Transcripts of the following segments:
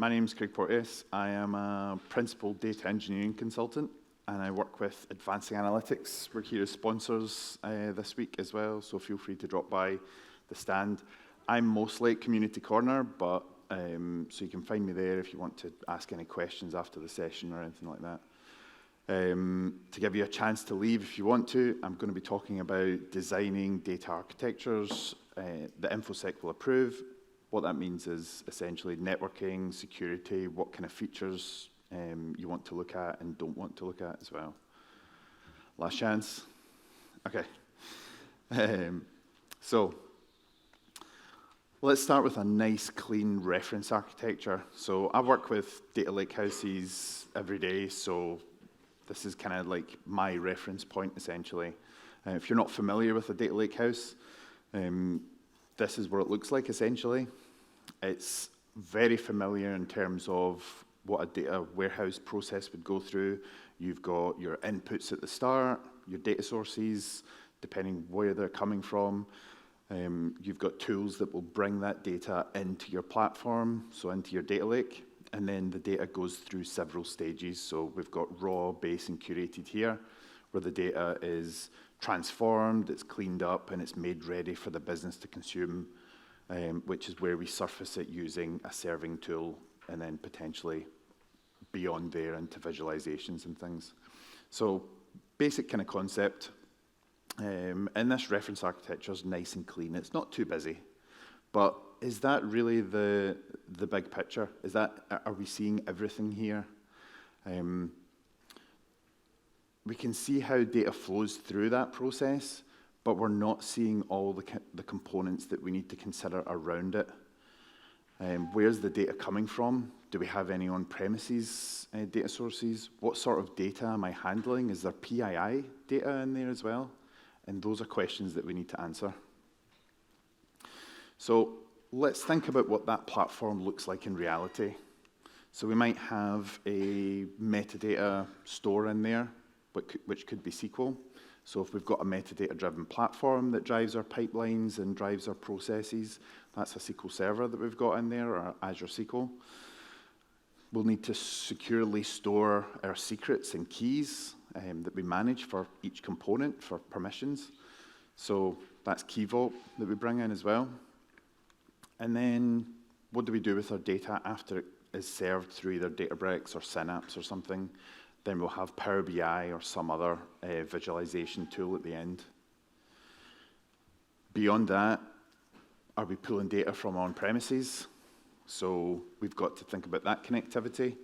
my name is Craig Porteous. I am a principal data engineering consultant, and I work with Advancing Analytics. We're here as sponsors this week as well, so feel free to drop by the stand. I'm mostly at Community Corner, but so you can find me there if you want to ask any questions after the session or anything like that. To give you a chance to leave if you want to, I'm going to be talking about designing data architectures that InfoSec will approve. What that means is essentially networking, security, what kind of features you want to look at and don't want to look at as well. Last chance. Okay. So let's start with a nice, clean reference architecture. So I work with data lakehouses every day, so this is kind of like my reference point, essentially. If you're not familiar with a data lakehouse, this is what it looks like, essentially. It's very familiar in terms of what a data warehouse process would go through. You've got your inputs at the start, your data sources, depending where they're coming from. You've got tools that will bring that data into your platform, so into your data lake, and then the data goes through several stages. So we've got raw, base, and curated here, where the data is transformed, it's cleaned up, and it's made ready for the business to consume, which is where we surface it using a serving tool, and then potentially beyond there into visualizations and things. So basic kind of concept. And this reference architecture is nice and clean. It's not too busy, but is that really the big picture? Are we seeing everything here? We can see how data flows through that process, but we're not seeing all the components that we need to consider around it. Where's the data coming from? Do we have any on-premises data sources? What sort of data am I handling? Is there PII data in there as well? And those are questions that we need to answer. So let's think about what that platform looks like in reality. So we might have a metadata store in there, which could be SQL. So if we've got a metadata-driven platform that drives our pipelines and drives our processes, that's a SQL server that we've got in there, or Azure SQL. We'll need to securely store our secrets and keys that we manage for each component for permissions. So that's Key Vault that we bring in as well. And then what do we do with our data after it is served through either Databricks or Synapse or something? Then we'll have Power BI or some other visualization tool at the end. Beyond that, are we pulling data from on-premises? So we've got to think about that connectivity.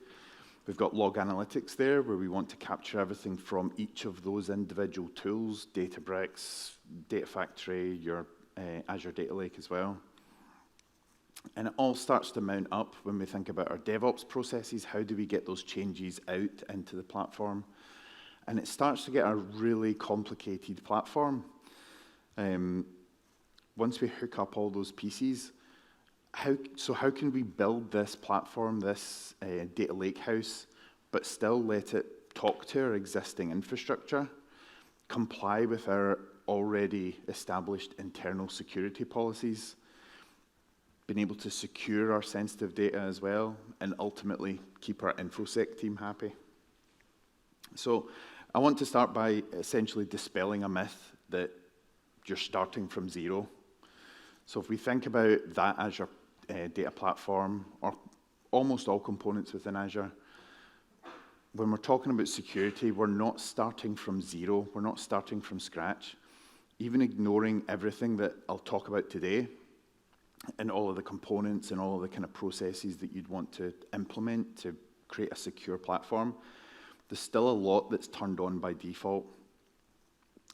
We've got log analytics there, where we want to capture everything from each of those individual tools, Databricks, Data Factory, your Azure Data Lake as well. And it all starts to mount up when we think about our DevOps processes. How do we get those changes out into the platform? And it starts to get a really complicated platform. Once we hook up all those pieces, how can we build this platform, this data lakehouse, but still let it talk to our existing infrastructure, comply with our already established internal security policies, being able to secure our sensitive data as well, and ultimately keep our InfoSec team happy? So I want to start by essentially dispelling a myth that you're starting from zero. So if we think about that Azure data platform, or almost all components within Azure, when we're talking about security, we're not starting from zero. We're not starting from scratch. Even ignoring everything that I'll talk about today, and all of the components and all of the kind of processes that you'd want to implement to create a secure platform, there's still a lot that's turned on by default.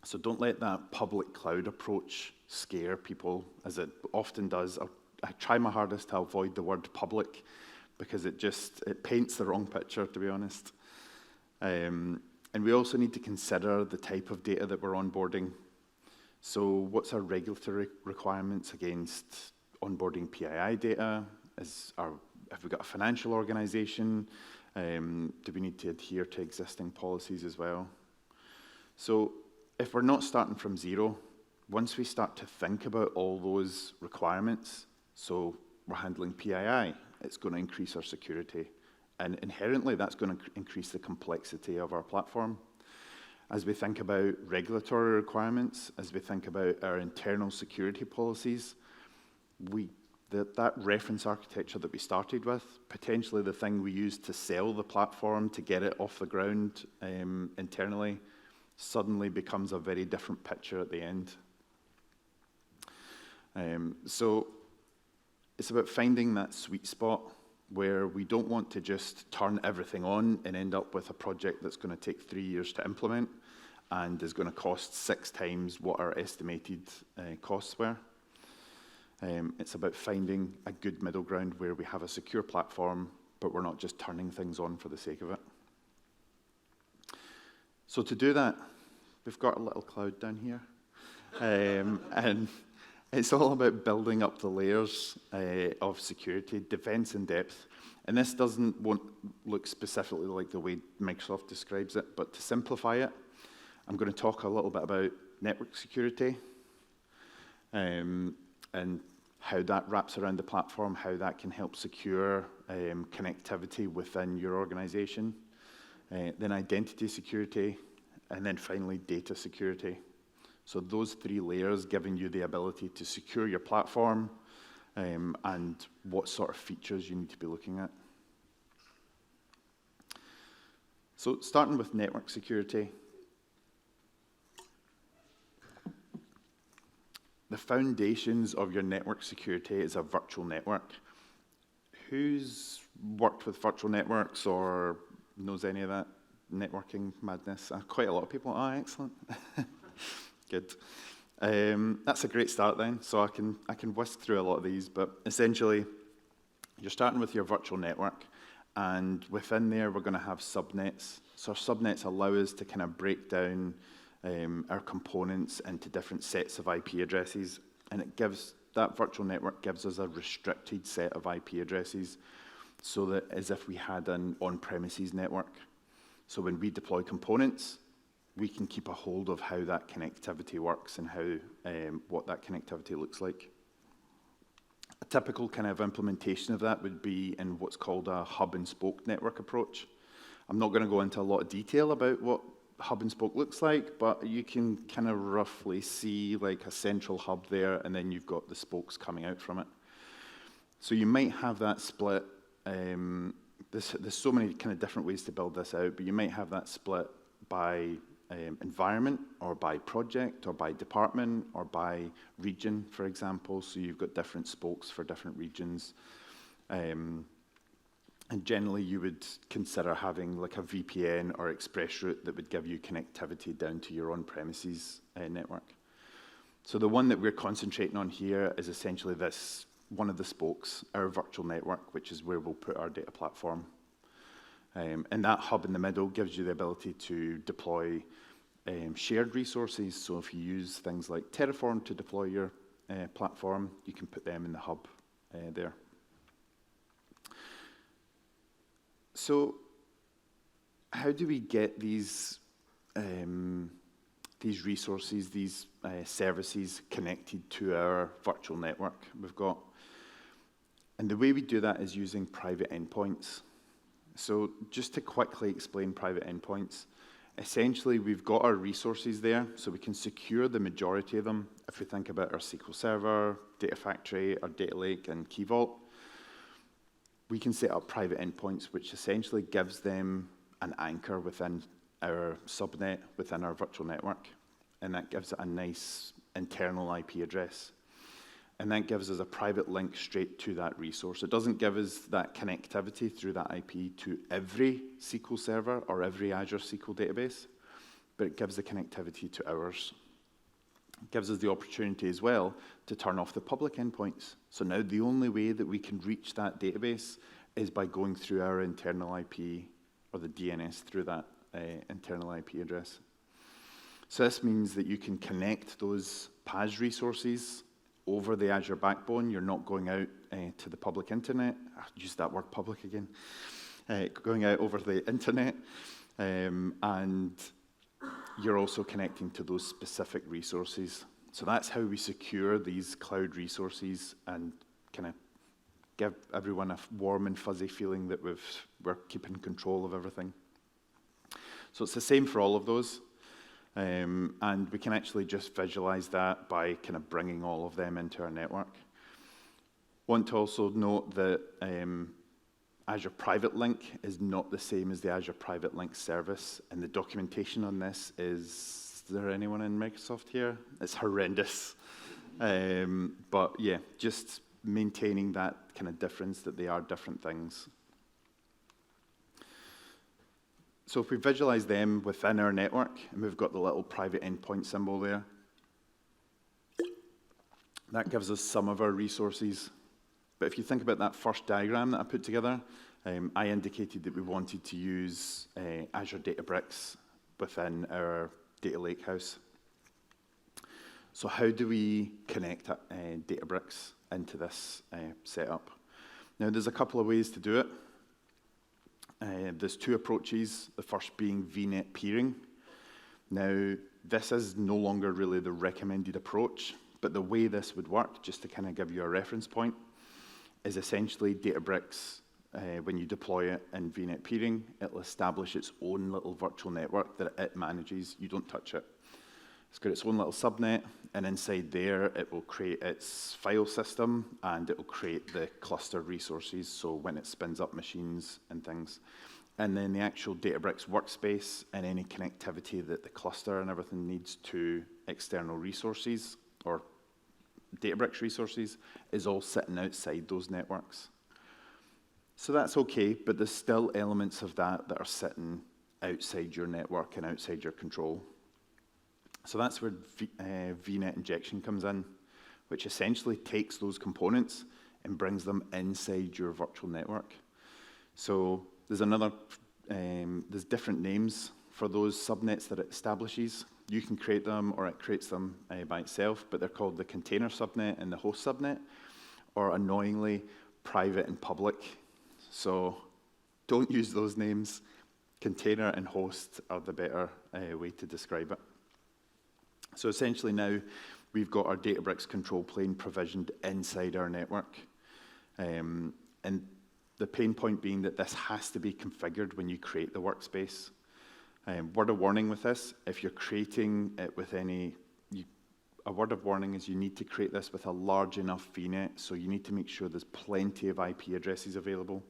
So don't let that public cloud approach scare people, as it often does. I try my hardest to avoid the word public, because it paints the wrong picture, to be honest. And we also need to consider the type of data that we're onboarding. So what's our regulatory requirements against onboarding PII data? Have we got a financial organization? Do we need to adhere to existing policies as well? So if we're not starting from zero, once we start to think about all those requirements, so we're handling PII, it's going to increase our security. And inherently, that's going to increase the complexity of our platform. As we think about regulatory requirements, as we think about our internal security policies, that reference architecture that we started with, potentially the thing we use to sell the platform to get it off the ground internally, suddenly becomes a very different picture at the end. So it's about finding that sweet spot where we don't want to just turn everything on and end up with a project that's going to take 3 years to implement and is going to cost 6 times what our estimated costs were. It's about finding a good middle ground where we have a secure platform, but we're not just turning things on for the sake of it. So to do that, we've got a little cloud down here. And it's all about building up the layers of security, defense in depth. And this won't look specifically like the way Microsoft describes it, but to simplify it, I'm going to talk a little bit about network security, and how that wraps around the platform, how that can help secure connectivity within your organization, then identity security, and then finally data security. So those 3 layers giving you the ability to secure your platform and what sort of features you need to be looking at. So starting with network security, the foundations of your network security is a virtual network. Who's worked with virtual networks or knows any of that networking madness? Quite a lot of people. Oh, excellent. Good. That's a great start then. So I can whisk through a lot of these, but essentially, you're starting with your virtual network, and within there, we're going to have subnets. So our subnets allow us to kind of break down our components into different sets of IP addresses, and that virtual network gives us a restricted set of IP addresses, so that as if we had an on-premises network. So when we deploy components, we can keep a hold of how that connectivity works and what that connectivity looks like. A typical kind of implementation of that would be in what's called a hub and spoke network approach. I'm not going to go into a lot of detail about what hub and spoke looks like, but you can kind of roughly see like a central hub there, and then you've got the spokes coming out from it. So you might have that split. There's so many kind of different ways to build this out, but you might have that split by environment, or by project, or by department, or by region, for example. So you've got different spokes for different regions. And generally, you would consider having like a VPN or express route that would give you connectivity down to your on-premises network. So the one that we're concentrating on here is essentially this, one of the spokes, our virtual network, which is where we'll put our data platform. And that hub in the middle gives you the ability to deploy shared resources. So if you use things like Terraform to deploy your platform, you can put them in the hub there. So how do we get these resources, these services connected to our virtual network we've got? And the way we do that is using private endpoints. So just to quickly explain private endpoints, essentially we've got our resources there, so we can secure the majority of them. If we think about our SQL Server, Data Factory, our Data Lake, and Key Vault, we can set up private endpoints, which essentially gives them an anchor within our subnet, within our virtual network, and that gives it a nice internal IP address. And that gives us a private link straight to that resource. It doesn't give us that connectivity through that IP to every SQL Server or every Azure SQL database, but it gives the connectivity to ours. It gives us the opportunity as well to turn off the public endpoints. So now the only way that we can reach that database is by going through our internal IP, or the DNS through that internal IP address. So this means that you can connect those PaaS resources over the Azure backbone. You're not going out to the public internet. I used that word public again. Going out over the internet. And you're also connecting to those specific resources. So that's how we secure these cloud resources and kind of give everyone a warm and fuzzy feeling that we're keeping control of everything. So it's the same for all of those. And we can actually just visualize that by kind of bringing all of them into our network. Want to also note that Azure Private Link is not the same as the Azure Private Link service, and the documentation on this is there anyone in Microsoft here? It's horrendous. But yeah, just maintaining that kind of difference that they are different things. So if we visualize them within our network, and we've got the little private endpoint symbol there, that gives us some of our resources. But if you think about that first diagram that I put together, I indicated that we wanted to use Azure Databricks within our data lakehouse. So how do we connect Databricks into this setup? Now, there's a couple of ways to do it. There's two approaches, the first being VNET peering. Now, this is no longer really the recommended approach, but the way this would work, just to kind of give you a reference point, is essentially Databricks, when you deploy it in VNET peering, it'll establish its own little virtual network that it manages. You don't touch it. It's got its own little subnet, and inside there, it will create its file system, and it will create the cluster resources, so when it spins up machines and things. And then the actual Databricks workspace and any connectivity that the cluster and everything needs to external resources, or Databricks resources, is all sitting outside those networks. So that's okay, but there's still elements of that that are sitting outside your network and outside your control. So that's where VNet injection comes in, which essentially takes those components and brings them inside your virtual network. So there's there's different names for those subnets that it establishes. You can create them, or it creates them by itself, but they're called the container subnet and the host subnet, or annoyingly, private and public. So don't use those names. Container and host are the better way to describe it. So essentially now, we've got our Databricks control plane provisioned inside our network. And the pain point being that this has to be configured when you create the workspace. Word of warning with this, if you're creating it with a word of warning is you need to create this with a large enough VNet, so you need to make sure there's plenty of IP addresses available.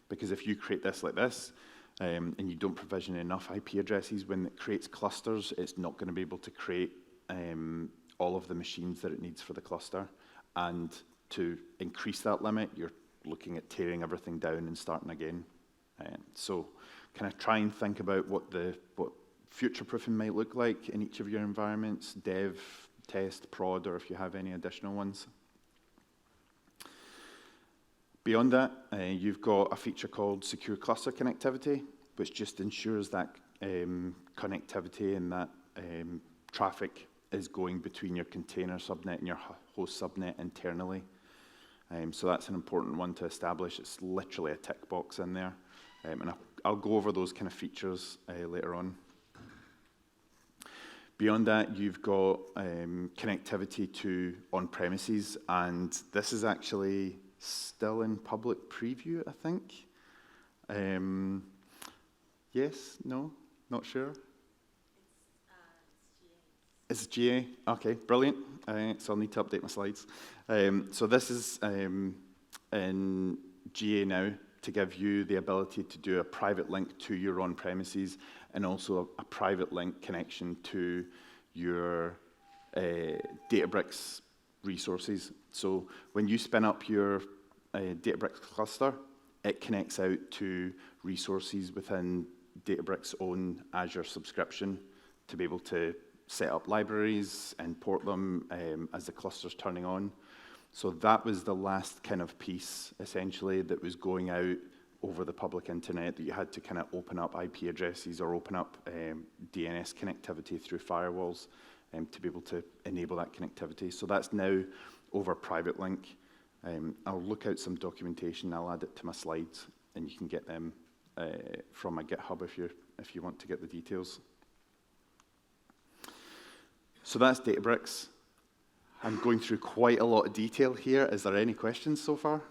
Because if you create this like this, and you don't provision enough IP addresses, when it creates clusters, it's not going to be able to create all of the machines that it needs for the cluster. And to increase that limit, you're looking at tearing everything down and starting again. So kind of try and think about what future-proofing might look like in each of your environments, dev, test, prod, or if you have any additional ones. Beyond that, you've got a feature called Secure Cluster Connectivity, which just ensures that connectivity and that traffic is going between your container subnet and your host subnet internally. So that's an important one to establish. It's literally a tick box in there. And I'll go over those kind of features later on. Beyond that, you've got connectivity to on-premises, and this is actually still in public preview, I think. Yes? No? Not sure? It's GA. Okay, brilliant. So I'll need to update my slides. So this is in GA now to give you the ability to do a private link to your on-premises and also a private link connection to your Databricks resources. So when you spin up your Databricks cluster, it connects out to resources within Databricks' own Azure subscription to be able to set up libraries and port them as the cluster's turning on. So that was the last kind of piece, essentially, that was going out over the public internet that you had to kind of open up IP addresses or open up DNS connectivity through firewalls to be able to enable that connectivity. So that's now over Private Link. I'll look out some documentation. I'll add it to my slides, and you can get them from my GitHub if you want to get the details. So that's Databricks. I'm going through quite a lot of detail here. Is there any questions so far?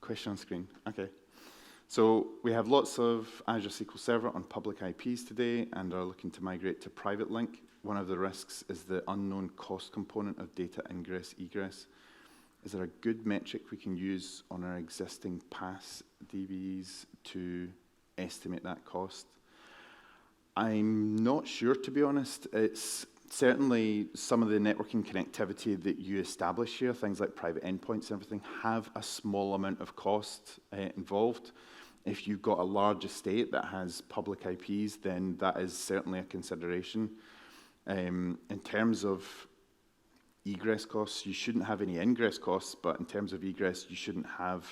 question on screen. Okay. So we have lots of Azure SQL Server on public IPs today and are looking to migrate to private link. One of the risks is the unknown cost component of data ingress, egress. Is there a good metric we can use on our existing PaaS DBs to estimate that cost? I'm not sure, to be honest. It's certainly some of the networking connectivity that you establish here, things like private endpoints and everything, have a small amount of cost involved. If you've got a large estate that has public IPs, then that is certainly a consideration. In terms of egress costs, you shouldn't have any ingress costs, but in terms of egress, you shouldn't have,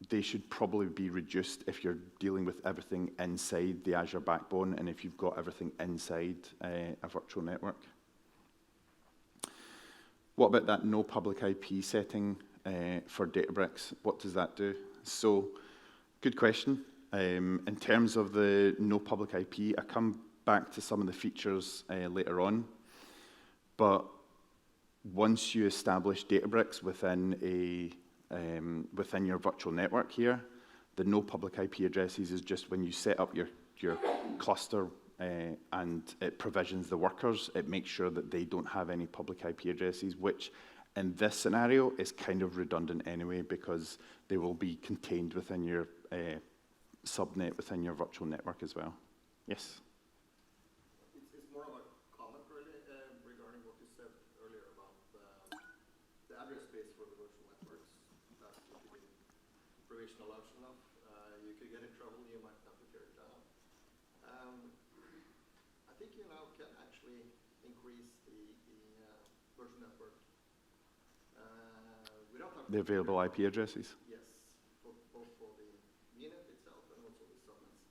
they should probably be reduced if you're dealing with everything inside the Azure backbone and if you've got everything inside a virtual network. What about that no public IP setting for Databricks? What does that do? So, good question. In terms of the no public IP, I come back to some of the features later on, but once you establish Databricks within within your virtual network here, the no public IP addresses is just when you set up your cluster and it provisions the workers, it makes sure that they don't have any public IP addresses, which in this scenario is kind of redundant anyway because they will be contained within your subnet within your virtual network as well. Yes? It's more of a comment really regarding what you said earlier about the address space for the virtual networks that you could be provisional option of. You could get in trouble, you might have to tear it down. I think you now can actually increase the virtual network without having The available IP addresses? Yes, both for the VNET itself and also the subnets.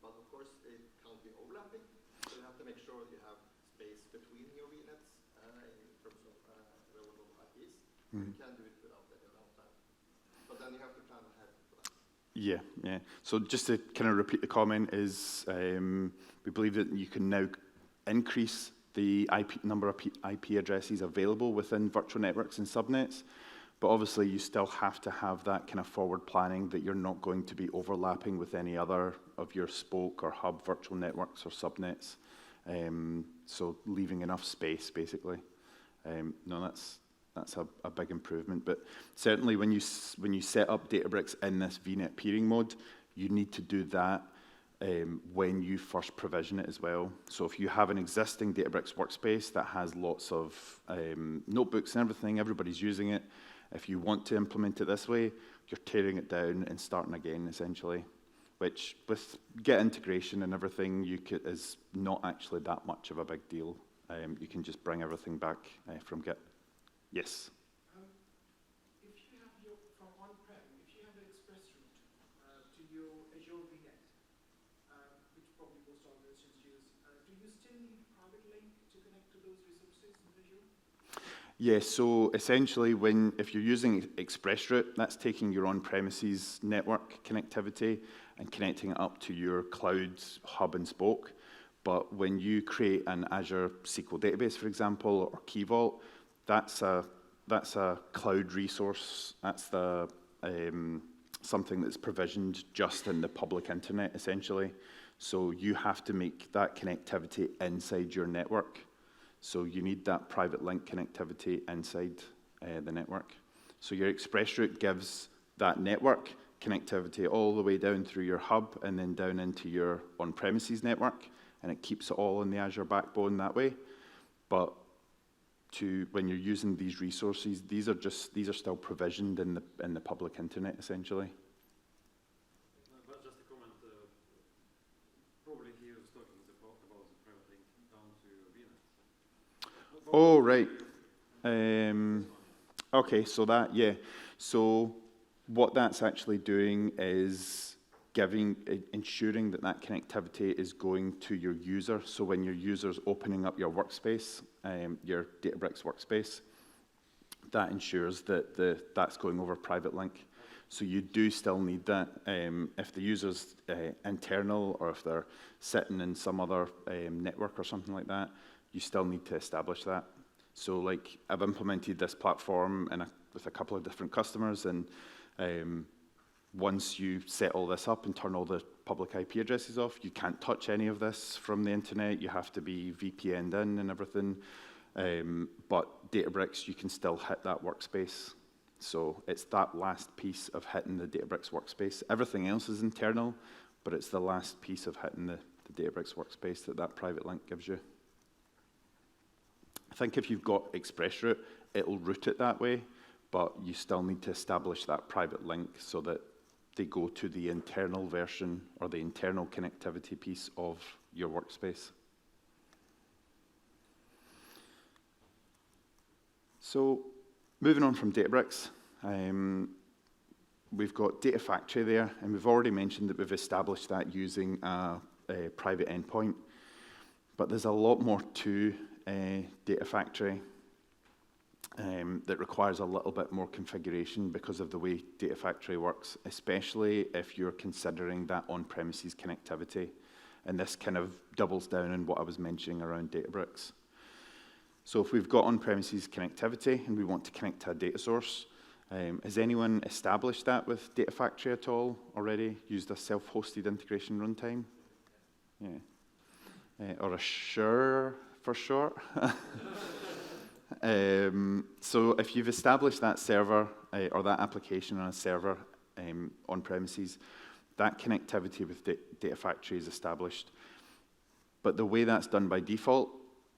But of course, it can't be overlapping, so you have to make sure you have space between your VNETs in terms of available IPs. You can do it without any downtime. But then you have to plan ahead for that. Yeah, yeah. So just to kind of repeat the comment is we believe that you can now increase the number of IP addresses available within virtual networks and subnets, but obviously you still have to have that kind of forward planning that you're not going to be overlapping with any other of your spoke or hub virtual networks or subnets. So leaving enough space, basically. No, that's a big improvement. But certainly when you set up Databricks in this VNet peering mode, you need to do that when you first provision it as well. So if you have an existing Databricks workspace that has lots of notebooks and everything, everybody's using it, if you want to implement it this way, you're tearing it down and starting again, essentially, which with Git integration and everything is not actually that much of a big deal. You can just bring everything back from Git. Yes? If you have from on-prem, if you have an express route to your Azure VNet, which probably most organizations use, do you still need private link to connect to those resources in Azure? Yeah, so essentially if you're using ExpressRoute, that's taking your on-premises network connectivity and connecting it up to your cloud hub and spoke. But when you create an Azure SQL database, for example, or Key Vault, that's a cloud resource. That's something that's provisioned just in the public internet, essentially. So you have to make that connectivity inside your network. So you need that private link connectivity inside the network. So your ExpressRoute gives that network connectivity all the way down through your hub and then down into your on-premises network, and it keeps it all in the Azure backbone that way. But when you're using these resources, these are still provisioned in the public internet, essentially. But just a comment. Probably he was talking about the private link down to VNet. Oh, right. Okay, so So what that's actually doing is ensuring that connectivity is going to your user. So when your user's opening up your workspace, your Databricks workspace, that ensures that that's going over private link. So you do still need that. If the user's internal or if they're sitting in some other network or something like that, you still need to establish that. So like I've implemented this platform in a with a couple of different customers, and once you set all this up and turn all the public IP addresses off, you can't touch any of this from the internet. You have to be VPN'd in and everything. But Databricks, you can still hit that workspace. So it's that last piece of hitting the Databricks workspace. Everything else is internal, but it's the last piece of hitting the Databricks workspace that private link gives you. I think if you've got ExpressRoute, it'll route it that way, but you still need to establish that private link so that they go to the internal version or the internal connectivity piece of your workspace. So moving on from Databricks, we've got Data Factory there, and we've already mentioned that we've established that using a private endpoint, but there's a lot more to Data Factory that requires a little bit more configuration because of the way Data Factory works, especially if you're considering that on-premises connectivity. And this kind of doubles down on what I was mentioning around Databricks. So if we've got on-premises connectivity and we want to connect to a data source, has anyone established that with Data Factory at all already? Used a self-hosted integration runtime? Yeah. Or Azure for short. So if you've established that server or that application on a server on premises, that connectivity with Data Factory is established. But the way that's done by default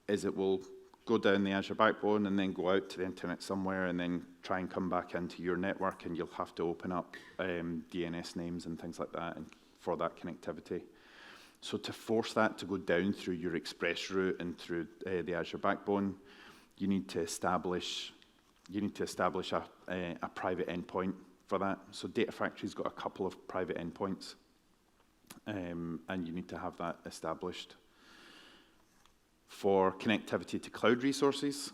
is it will go down the Azure backbone and then go out to the internet somewhere and then try and come back into your network, and you'll have to open up DNS names and things like that for that connectivity. So to force that to go down through your ExpressRoute and through the Azure backbone, you need to establish a private endpoint for that. So Data Factory's got a couple of private endpoints, and you need to have that established. For connectivity to cloud resources,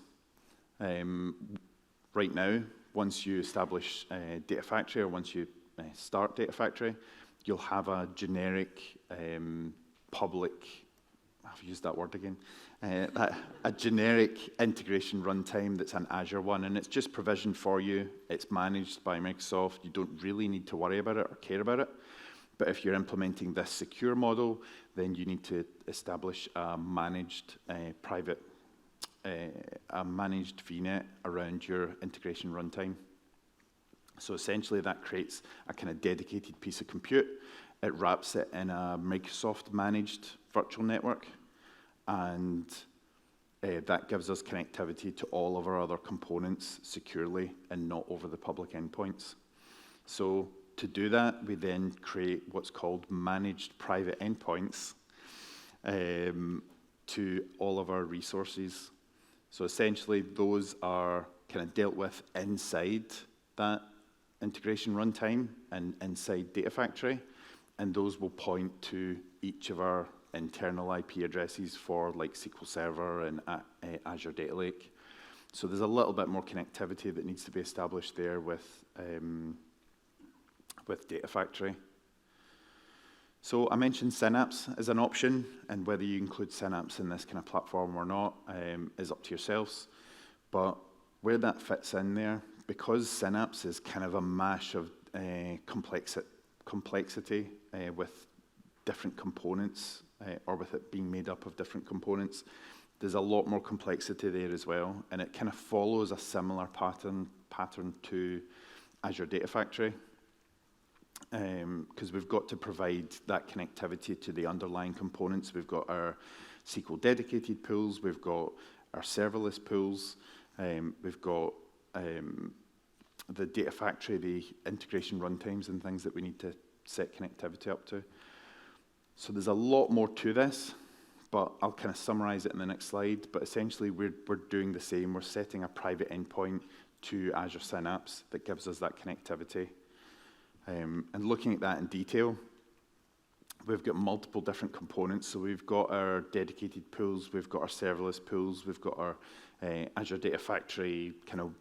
right now, once you establish Data Factory, or once you start Data Factory, you'll have a generic public, I've used that word again, a generic integration runtime that's an Azure one, and it's just provisioned for you. It's managed by Microsoft. You don't really need to worry about it or care about it. But if you're implementing this secure model, then you need to establish a managed a managed VNET around your integration runtime. So essentially that creates a kind of dedicated piece of compute. It wraps it in a Microsoft managed virtual network, and that gives us connectivity to all of our other components securely and not over the public endpoints. So to do that, we then create what's called managed private endpoints to all of our resources. So essentially, those are kind of dealt with inside that integration runtime and inside Data Factory, and those will point to each of our internal IP addresses for like SQL Server and Azure Data Lake. So there's a little bit more connectivity that needs to be established there with Data Factory. So I mentioned Synapse as an option, and whether you include Synapse in this kind of platform or not is up to yourselves. But where that fits in there, because Synapse is kind of a mash of complexity with different components, or with it being made up of different components, there's a lot more complexity there as well, and it kind of follows a similar pattern to Azure Data Factory. Because we've got to provide that connectivity to the underlying components. We've got our SQL dedicated pools, we've got our serverless pools, we've got the Data Factory, the integration runtimes and things that we need to set connectivity up to. So there's a lot more to this, but I'll kind of summarize it in the next slide. But essentially, we're doing the same. We're setting a private endpoint to Azure Synapse that gives us that connectivity. And looking at that in detail, we've got multiple different components. So we've got our dedicated pools, we've got our serverless pools, we've got our Azure Data Factory kind of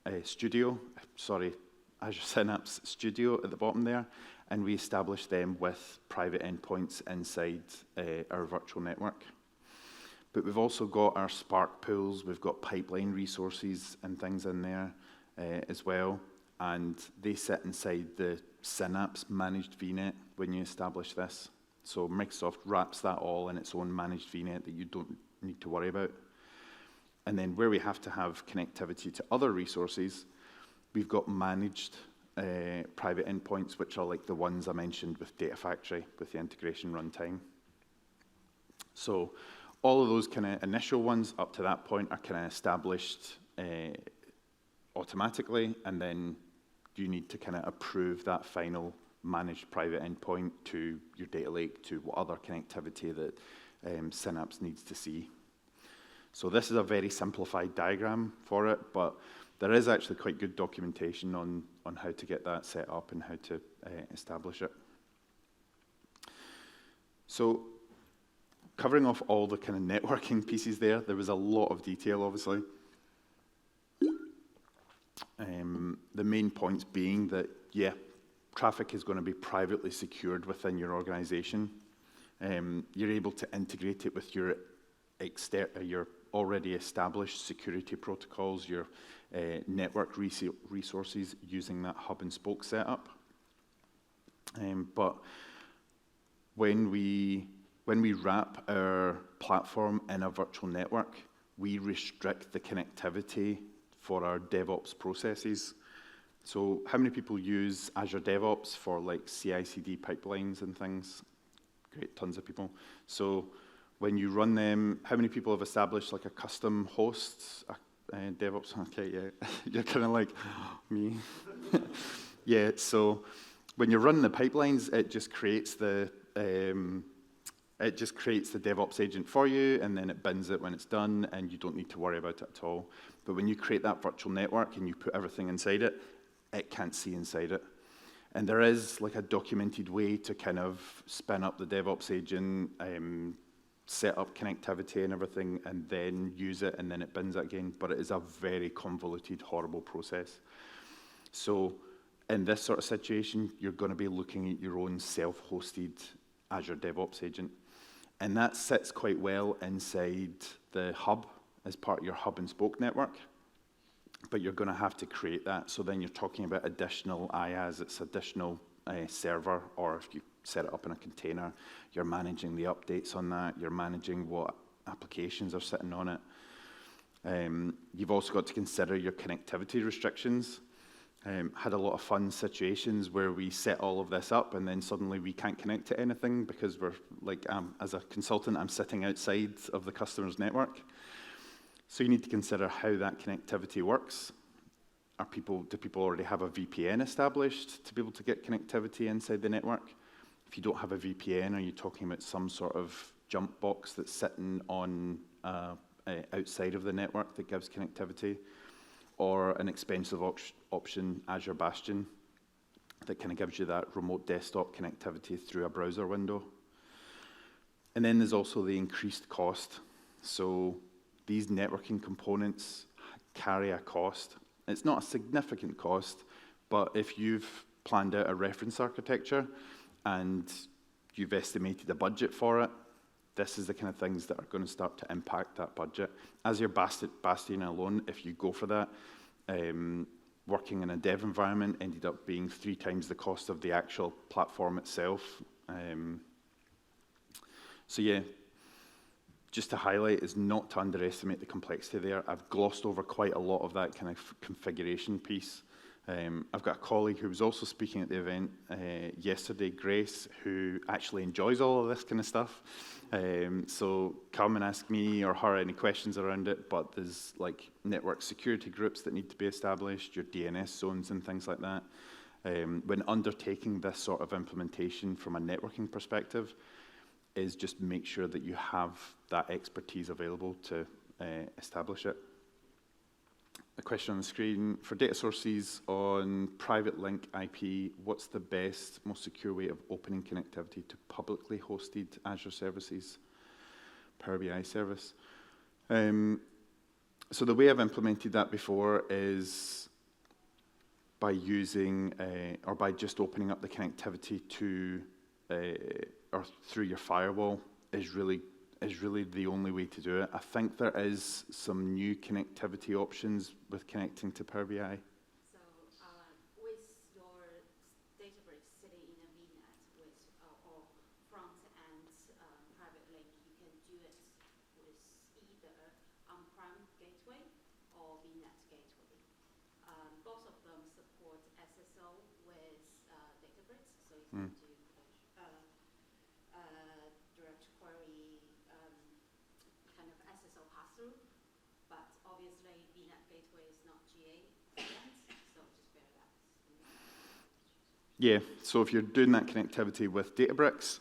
Azure Synapse Studio at the bottom there, and we establish them with private endpoints inside our virtual network. But we've also got our Spark pools, we've got pipeline resources and things in there. as well, and they sit inside the Synapse managed VNet when you establish this. So Microsoft wraps that all in its own managed VNet that you don't need to worry about. And then where we have to have connectivity to other resources, we've got managed private endpoints, which are like the ones I mentioned with Data Factory, with the integration runtime. So all of those kind of initial ones up to that point are kind of established automatically, and then you need to kind of approve that final managed private endpoint to your data lake, to what other connectivity that Synapse needs to see. So this is a very simplified diagram for it, but there is actually quite good documentation on how to get that set up and how to establish it. So covering off all the kind of networking pieces there was a lot of detail, obviously. The main points being that, yeah, traffic is going to be privately secured within your organization. You're able to integrate it with your already established security protocols, your network resources using that hub and spoke setup. But when we wrap our platform in a virtual network, we restrict the connectivity for our DevOps processes. So how many people use Azure DevOps for like CI/CD pipelines and things? Great, tons of people. So when you run them, how many people have established like a custom host, DevOps? Okay, yeah, you're kind of like, me. Yeah, so when you're running the pipelines, it just creates the DevOps agent for you, and then it bins it when it's done, and you don't need to worry about it at all. But when you create that virtual network and you put everything inside it, it can't see inside it. And there is like a documented way to kind of spin up the DevOps agent, set up connectivity and everything, and then use it, and then it bins it again. But it is a very convoluted, horrible process. So in this sort of situation, you're going to be looking at your own self-hosted Azure DevOps agent. And that sits quite well inside the hub as part of your hub and spoke network. But you're going to have to create that. So then you're talking about additional IaaS, it's additional server, or if you set it up in a container, you're managing the updates on that, you're managing what applications are sitting on it. You've also got to consider your connectivity restrictions. Had a lot of fun situations where we set all of this up and then suddenly we can't connect to anything because we're like, as a consultant, I'm sitting outside of the customer's network. So you need to consider how that connectivity works. Do people already have a VPN established to be able to get connectivity inside the network? If you don't have a VPN, are you talking about some sort of jump box that's sitting on outside of the network that gives connectivity? Or an expensive option, Azure Bastion, that kind of gives you that remote desktop connectivity through a browser window. And then there's also the increased cost. So these networking components carry a cost. It's not a significant cost, but if you've planned out a reference architecture and you've estimated a budget for it, this is the kind of things that are going to start to impact that budget. As your Bastion alone, if you go for that, working in a dev environment ended up being 3 times the cost of the actual platform itself. So yeah, just to highlight is not to underestimate the complexity there. I've glossed over quite a lot of that kind of configuration piece. I've got a colleague who was also speaking at the event yesterday, Grace, who actually enjoys all of this kind of stuff. So come and ask me or her any questions around it, but there's like network security groups that need to be established, your DNS zones and things like that. When undertaking this sort of implementation from a networking perspective, is just make sure that you have that expertise available to establish it. A question on the screen, for data sources on private link IP, what's the best, most secure way of opening connectivity to publicly hosted Azure services, Power BI service? So the way I've implemented that before is by using, or by just opening up the connectivity to, or through your firewall is really the only way to do it. I think there is some new connectivity options with connecting to Power BI. Databricks sitting in a VNet with or front-end private link, you can do it with either on-prem gateway or VNet gateway. Both of them support SSO with Databricks, so you can do direct query kind of SSO pass-through. But obviously, VNet gateway is not GA yet, so just bear that. Yeah, so if you're doing that connectivity with Databricks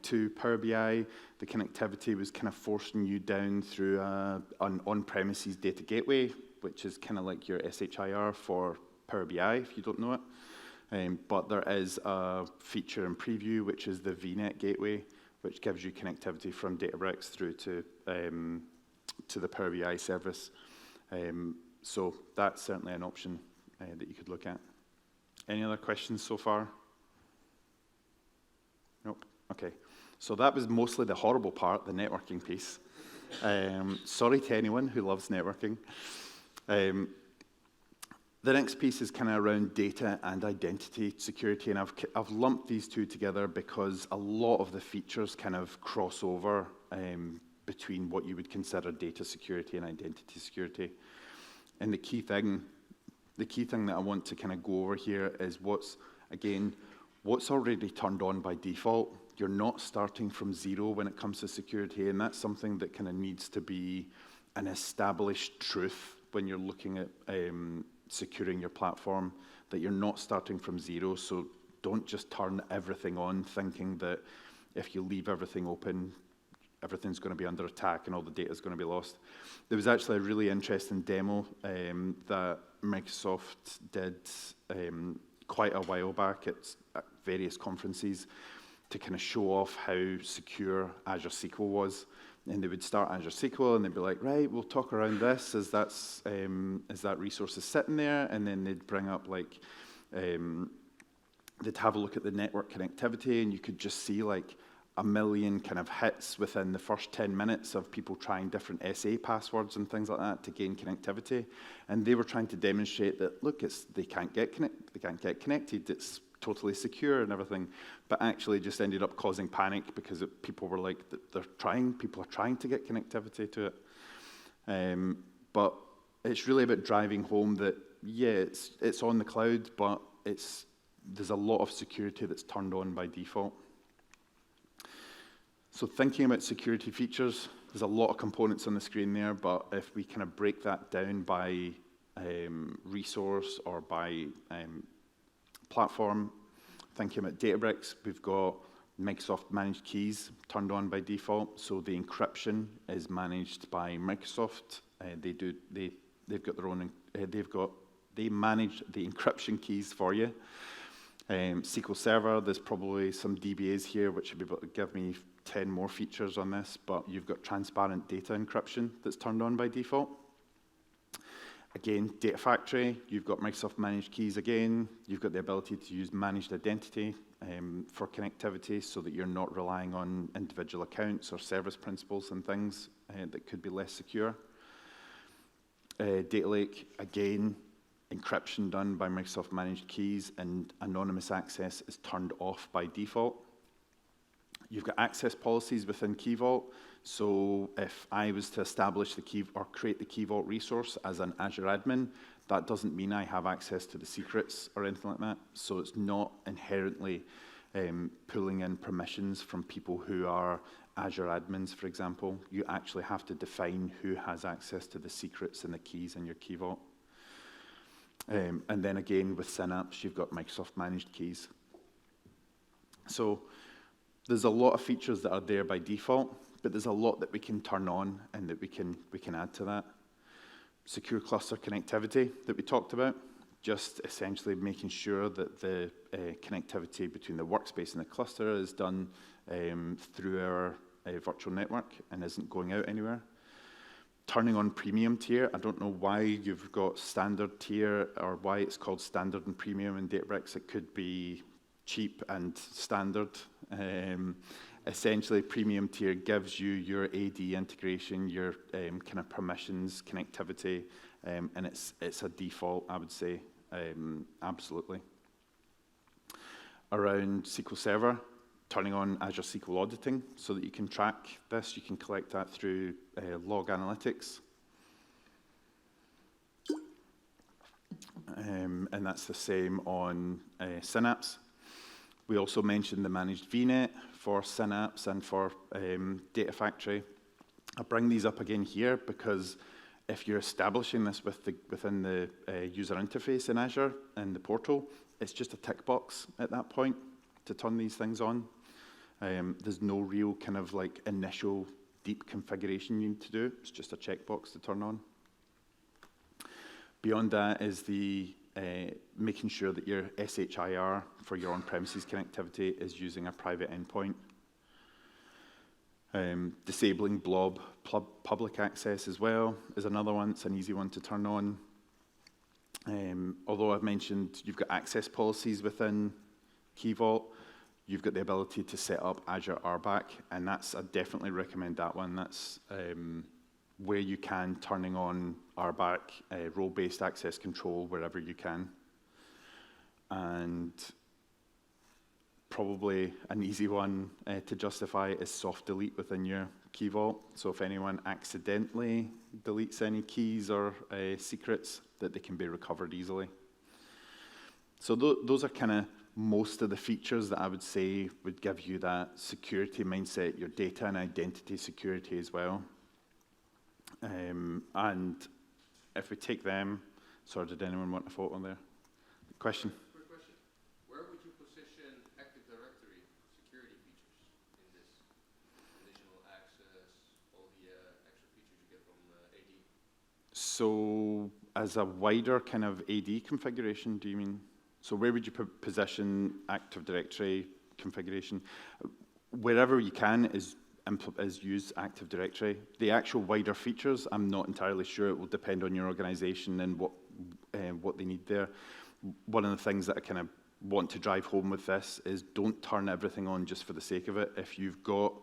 to Power BI, the connectivity was kind of forcing you down through an on-premises data gateway, which is kind of like your SHIR for Power BI, if you don't know it. But there is a feature in preview, which is the VNET gateway, which gives you connectivity from Databricks through to the Power BI service. So that's certainly an option that you could look at. Any other questions so far? Nope. Okay. So that was mostly the horrible part, the networking piece. Sorry to anyone who loves networking. The next piece is kind of around data and identity security, and I've lumped these two together because a lot of the features kind of cross over between what you would consider data security and identity security. And the key thing that I want to kind of go over here is what's already turned on by default. You're not starting from zero when it comes to security, and that's something that kind of needs to be an established truth when you're looking at securing your platform, that you're not starting from zero. So don't just turn everything on thinking that if you leave everything open, everything's going to be under attack and all the data is going to be lost. There was actually a really interesting demo that Microsoft did quite a while back at various conferences to kind of show off how secure Azure SQL was. And they would start Azure SQL and they'd be like, right, we'll talk around this as that resource is sitting there. And then they'd bring up like, they'd have a look at the network connectivity, and you could just see like a million kind of hits within the first 10 minutes of people trying different SA passwords and things like that to gain connectivity. And they were trying to demonstrate that, look, they can't get connected, it's totally secure and everything, but actually just ended up causing panic because people were like, people are trying to get connectivity to it. But it's really about driving home that, yeah, it's on the cloud, but there's a lot of security that's turned on by default. So thinking about security features, there's a lot of components on the screen there, but if we kind of break that down by resource or by platform, thinking about Databricks, we've got Microsoft managed keys turned on by default. So the encryption is managed by Microsoft. They've got their own. They manage the encryption keys for you. SQL Server, there's probably some DBAs here which would be able to give me 10 more features on this, but you've got transparent data encryption that's turned on by default. Again, Data Factory, you've got Microsoft Managed Keys again. You've got the ability to use Managed Identity for connectivity so that you're not relying on individual accounts or service principals and things that could be less secure. Data Lake, again, encryption done by Microsoft Managed Keys, and anonymous access is turned off by default. You've got access policies within Key Vault. So if I was to establish the key or create the Key Vault resource as an Azure admin, that doesn't mean I have access to the secrets or anything like that. So it's not inherently pulling in permissions from people who are Azure admins, for example. You actually have to define who has access to the secrets and the keys in your Key Vault. And then again, with Synapse, you've got Microsoft Managed Keys. So there's a lot of features that are there by default, but there's a lot that we can turn on and that we can add to that. Secure cluster connectivity that we talked about, just essentially making sure that the connectivity between the workspace and the cluster is done through our virtual network and isn't going out anywhere. Turning on premium tier, I don't know why you've got standard tier or why it's called standard and premium in Databricks. It could be cheap and standard. Essentially, premium tier gives you your AD integration, your kind of permissions, connectivity, and it's a default, I would say, absolutely. around SQL Server, turning on Azure SQL auditing so that you can track this. You can collect that through log analytics. And that's the same on Synapse. We also mentioned the managed VNET for Synapse and for Data Factory. I bring these up again here because if you're establishing this within the user interface in Azure and the portal, it's just a tick box at that point to turn these things on. There's no real kind of like initial deep configuration you need to do. It's just a checkbox to turn on. Beyond that is the making sure that your SHIR for your on-premises connectivity is using a private endpoint. Disabling blob public access as well is another one. It's an easy one to turn on. Although I've mentioned you've got access policies within Key Vault, you've got the ability to set up Azure RBAC, and I definitely recommend that one. That's where you can, turning on RBAC, role-based access control wherever you can. And probably an easy one to justify is soft delete within your Key Vault. So if anyone accidentally deletes any keys or secrets, that they can be recovered easily. So those are kind of most of the features that I would say would give you that security mindset, your data and identity security as well. And if we take them, sorry, did anyone want a photo there? Question? Quick question. Where would you position Active Directory security features in this? Conditional access, all the extra features you get from AD? So as a wider kind of AD configuration, do you mean? So where would you position Active Directory configuration? Wherever you can is use Active Directory. The actual wider features, I'm not entirely sure. It will depend on your organization and what they need there. One of the things that I kind of want to drive home with this is don't turn everything on just for the sake of it. If you've got,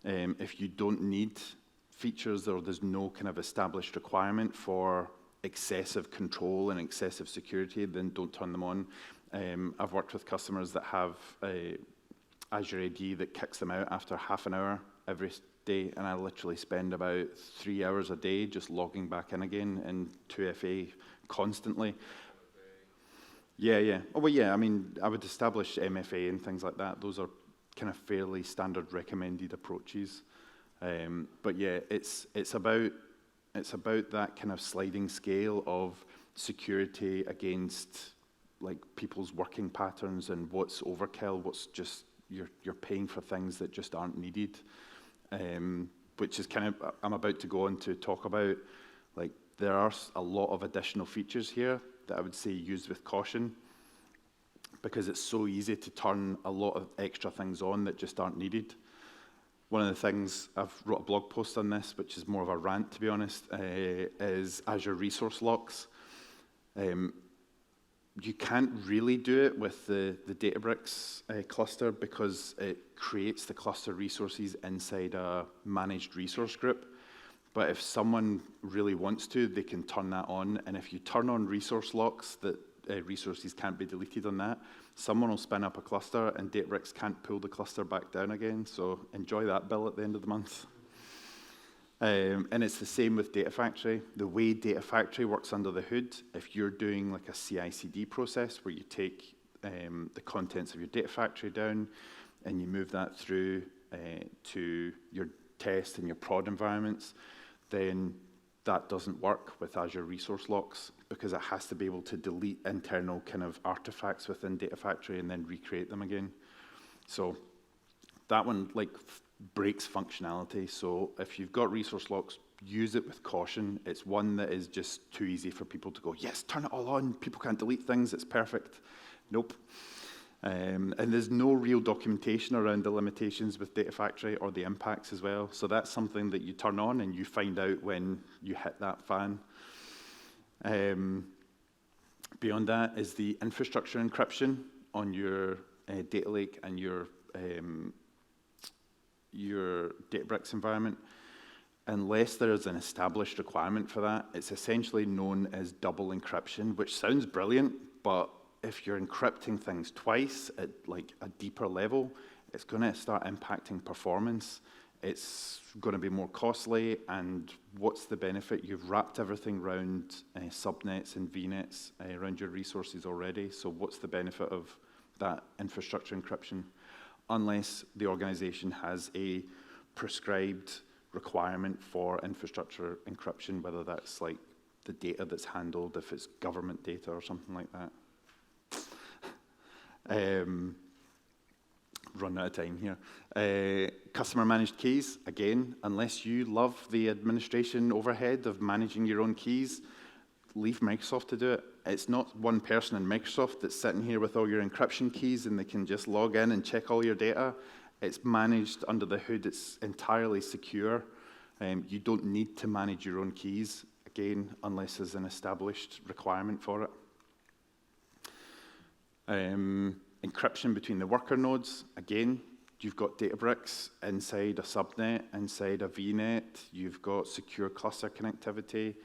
if you don't need features or there's no kind of established requirement for excessive control and excessive security, then don't turn them on. I've worked with customers that have Azure AD that kicks them out after half an hour every day, and I literally spend about 3 hours a day just logging back in again in 2FA constantly. Yeah. Oh, well, yeah, I mean, I would establish MFA and things like that. Those are kind of fairly standard recommended approaches. But yeah, it's about that kind of sliding scale of security against like people's working patterns and what's overkill, what's just you're paying for things that just aren't needed, which is kind of, I'm about to go on to talk about, like there are a lot of additional features here that I would say used with caution, because it's so easy to turn a lot of extra things on that just aren't needed. One of the things, I've wrote a blog post on this, which is more of a rant to be honest, is Azure Resource Locks. You can't really do it with the Databricks cluster because it creates the cluster resources inside a managed resource group. But if someone really wants to, they can turn that on. And if you turn on resource locks, that resources can't be deleted on that, someone will spin up a cluster and Databricks can't pull the cluster back down again. So enjoy that bill at the end of the month. And it's the same with Data Factory. The way Data Factory works under the hood, if you're doing like a CI/CD process where you take the contents of your Data Factory down and you move that through to your test and your prod environments, then that doesn't work with Azure Resource Locks because it has to be able to delete internal kind of artifacts within Data Factory and then recreate them again. So that one like breaks functionality. So if you've got resource locks, use it with caution. It's one that is just too easy for people to go, yes, turn it all on. People can't delete things. It's perfect. Nope. And there's no real documentation around the limitations with Data Factory or the impacts as well. So that's something that you turn on and you find out when you hit that fan. Beyond that is the infrastructure encryption on your data lake and your Databricks environment. Unless there is an established requirement for that, it's essentially known as double encryption, which sounds brilliant, but if you're encrypting things twice at like a deeper level, it's going to start impacting performance. It's going to be more costly, and what's the benefit? You've wrapped everything around subnets and VNets around your resources already, so what's the benefit of that infrastructure encryption? Unless the organization has a prescribed requirement for infrastructure encryption, whether that's like the data that's handled, if it's government data or something like that. Run out of time here. Customer managed keys, again, unless you love the administration overhead of managing your own keys, leave Microsoft to do it. It's not one person in Microsoft that's sitting here with all your encryption keys and they can just log in and check all your data. It's managed under the hood. It's entirely secure. You don't need to manage your own keys, again, unless there's an established requirement for it. Encryption between the worker nodes, again, you've got Databricks inside a subnet, inside a VNet, you've got secure cluster connectivity.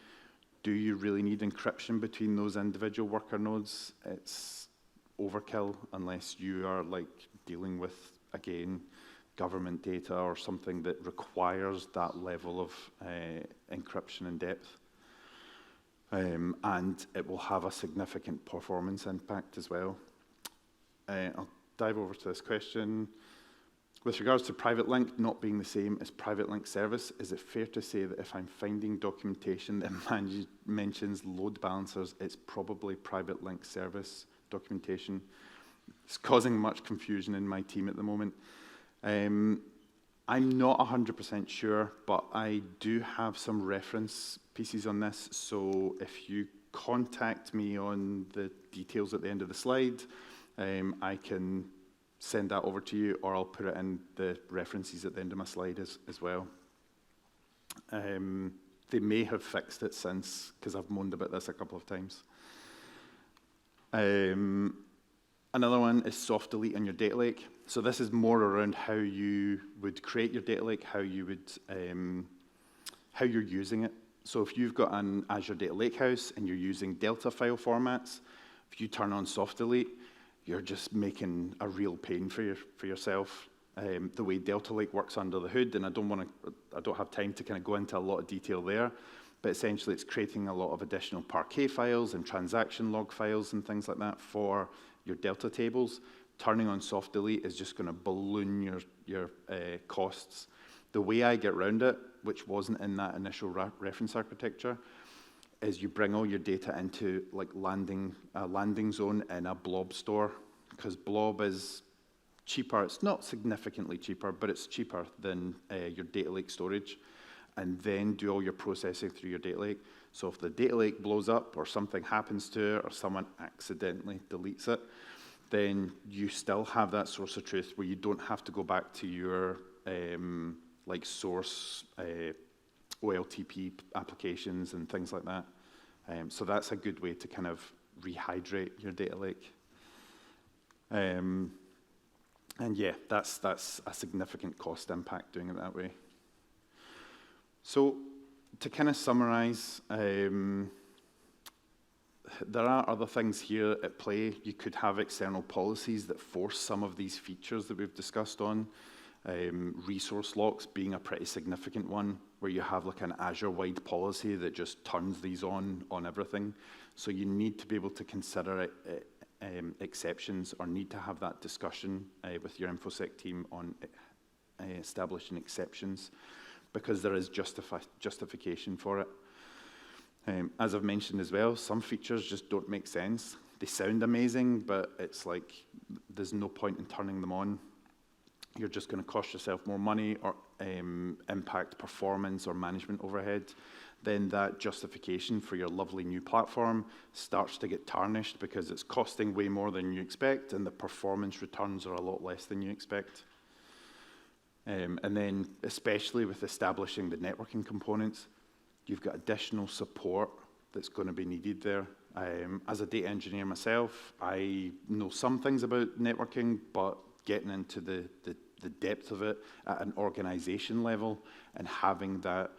Do you really need encryption between those individual worker nodes? It's overkill unless you are like dealing with, again, government data or something that requires that level of encryption in depth. And it will have a significant performance impact as well. I'll dive over to this question. With regards to private link not being the same as private link service, is it fair to say that if I'm finding documentation that mentions load balancers, it's probably private link service documentation? It's causing much confusion in my team at the moment. I'm not 100% sure, but I do have some reference pieces on this, so if you contact me on the details at the end of the slide, I can send that over to you, or I'll put it in the references at the end of my slide as well. They may have fixed it since, because I've moaned about this a couple of times. Another one is soft delete on your data lake. So this is more around how you would create your data lake, how you would, how you're using it. So if you've got an Azure Data Lakehouse and you're using Delta file formats, if you turn on soft delete, you're just making a real pain for yourself. The way Delta Lake works under the hood, and I don't have time to kind of go into a lot of detail there, but essentially it's creating a lot of additional Parquet files and transaction log files and things like that for your Delta tables. Turning on soft delete is just going to balloon your costs. The way I get around it, which wasn't in that initial reference architecture, is you bring all your data into like a landing zone in a blob store, because blob is cheaper. It's not significantly cheaper, but it's cheaper than your data lake storage, and then do all your processing through your data lake. So if the data lake blows up or something happens to it or someone accidentally deletes it, then you still have that source of truth where you don't have to go back to your like source OLTP applications and things like that. So that's a good way to kind of rehydrate your data lake. And yeah, that's a significant cost impact doing it that way. So to kind of summarize, there are other things here at play. You could have external policies that force some of these features that we've discussed on. Resource locks being a pretty significant one, where you have like an Azure-wide policy that just turns these on everything. So you need to be able to consider exceptions, or need to have that discussion with your InfoSec team on establishing exceptions, because there is justification for it. As I've mentioned as well, some features just don't make sense. They sound amazing, but it's like there's no point in turning them on. You're just going to cost yourself more money or impact performance or management overhead. Then that justification for your lovely new platform starts to get tarnished because it's costing way more than you expect, and the performance returns are a lot less than you expect. And then, especially with establishing the networking components, you've got additional support that's going to be needed there. As a data engineer myself, I know some things about networking, but getting into the depth of it at an organization level and having that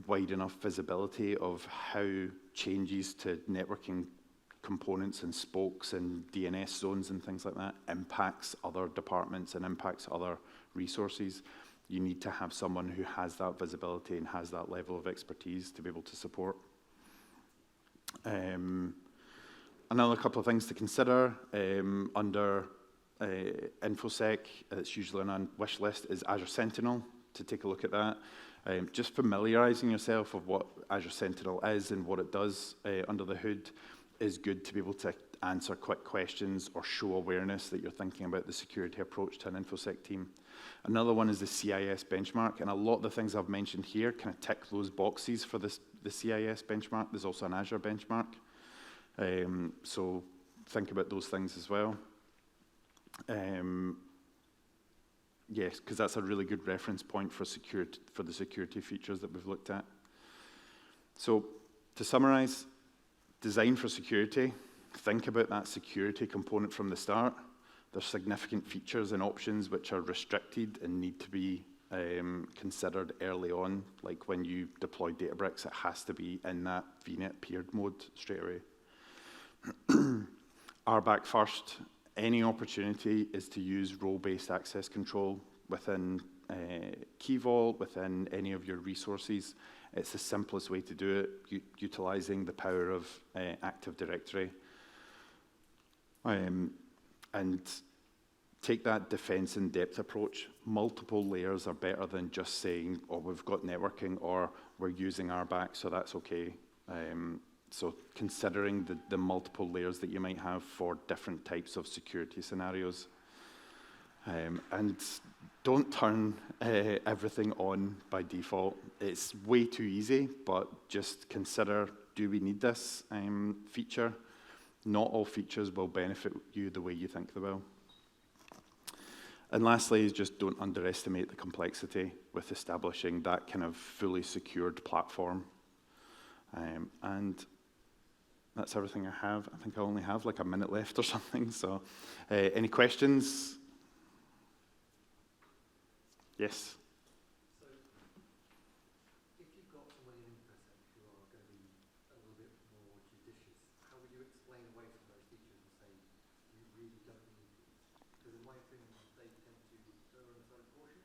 wide enough visibility of how changes to networking components and spokes and DNS zones and things like that impacts other departments and impacts other resources, you need to have someone who has that visibility and has that level of expertise to be able to support. Another couple of things to consider under InfoSec, it's usually on a wish list, is Azure Sentinel, to take a look at that. Just familiarizing yourself of what Azure Sentinel is and what it does under the hood is good to be able to answer quick questions or show awareness that you're thinking about the security approach to an InfoSec team. Another one is the CIS benchmark, and a lot of the things I've mentioned here kind of tick those boxes for the CIS benchmark. There's also an Azure benchmark. So think about those things as well. Yes, because that's a really good reference point for the security features that we've looked at. So to summarize, design for security. Think about that security component from the start. There's significant features and options which are restricted and need to be considered early on. Like when you deploy Databricks, it has to be in that VNET peered mode straight away. RBAC first. Any opportunity is to use role-based access control within Key Vault, within any of your resources. It's the simplest way to do it, utilizing the power of Active Directory. And take that defense in depth approach. Multiple layers are better than just saying, oh, we've got networking or we're using RBAC, so that's okay. So considering the multiple layers that you might have for different types of security scenarios. And don't turn everything on by default. It's way too easy, but just consider, do we need this feature? Not all features will benefit you the way you think they will. And lastly is just don't underestimate the complexity with establishing that kind of fully secured platform. And that's everything I have. I think I only have like a minute left or something. So any questions? Yes? So if you've got someone in InfoSec who are going to be a little bit more judicious, how would you explain away from those features and say, you really don't need these? Because in my opinion, they tend to err on the side of caution.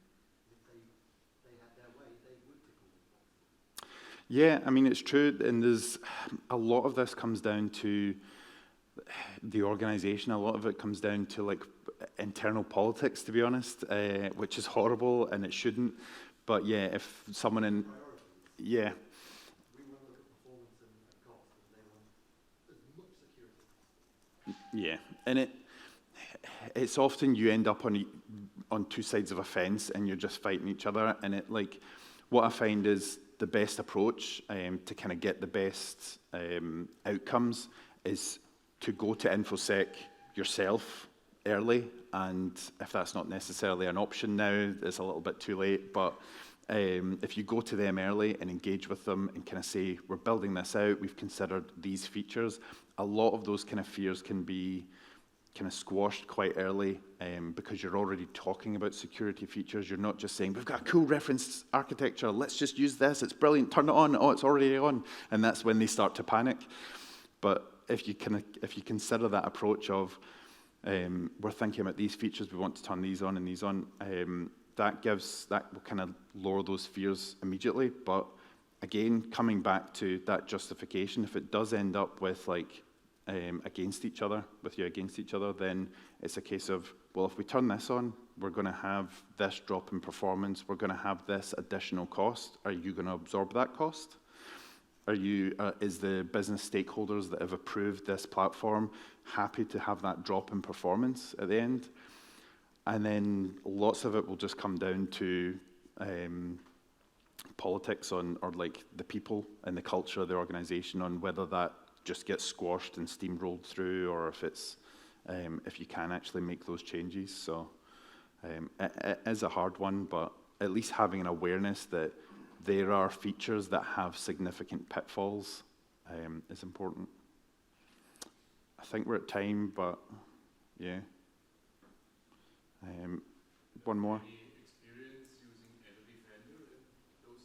If they had their way, they would tick all the boxes. Yeah, I mean, it's true, and there's a lot of this comes down to the organization. A lot of it comes down to like internal politics, to be honest, which is horrible and it shouldn't. But yeah, if someone in, yeah. We want to look at performance and cost, and they want as much security as possible. Yeah, and it's often you end up on two sides of a fence and you're just fighting each other. And it like, what I find is the best approach to kind of get the best outcomes is to go to InfoSec yourself early. And if that's not necessarily an option now, it's a little bit too late. But if you go to them early and engage with them and kind of say, we're building this out, we've considered these features, a lot of those kind of fears can be kind of squashed quite early because you're already talking about security features. You're not just saying, we've got a cool reference architecture, let's just use this, it's brilliant, turn it on, oh, it's already on. And that's when they start to panic. But if you consider that approach of, we're thinking about these features, we want to turn these on and these on, that will kind of lower those fears immediately. But again, coming back to that justification, if it does end up with like, against each other, then it's a case of, well, if we turn this on, we're going to have this drop in performance, we're going to have this additional cost. Are you going to absorb that cost? Is the business stakeholders that have approved this platform happy to have that drop in performance at the end? And then lots of it will just come down to politics or like the people and the culture of the organization on whether that just gets squashed and steamrolled through, or if it's if you can actually make those changes. So it is a hard one, but at least having an awareness that there are features that have significant pitfalls is important. I think we're at time, but yeah. One more. Any experience using Azure Defender in those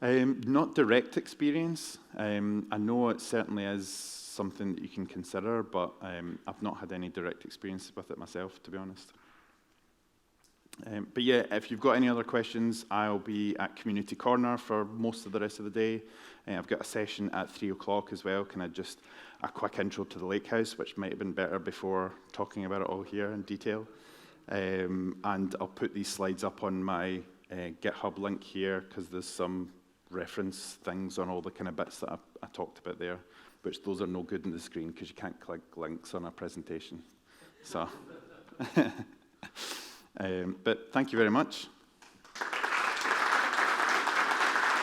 scenarios? Not direct experience. I know it certainly is something that you can consider, but I've not had any direct experience with it myself, to be honest. But yeah, if you've got any other questions, I'll be at Community Corner for most of the rest of the day. I've got a session at 3 o'clock as well, kind of just a quick intro to the lake house, which might have been better before talking about it all here in detail. And I'll put these slides up on my GitHub link here, because there's some reference things on all the kind of bits that I talked about there, which those are no good on the screen because you can't click links on a presentation. So, but thank you very much.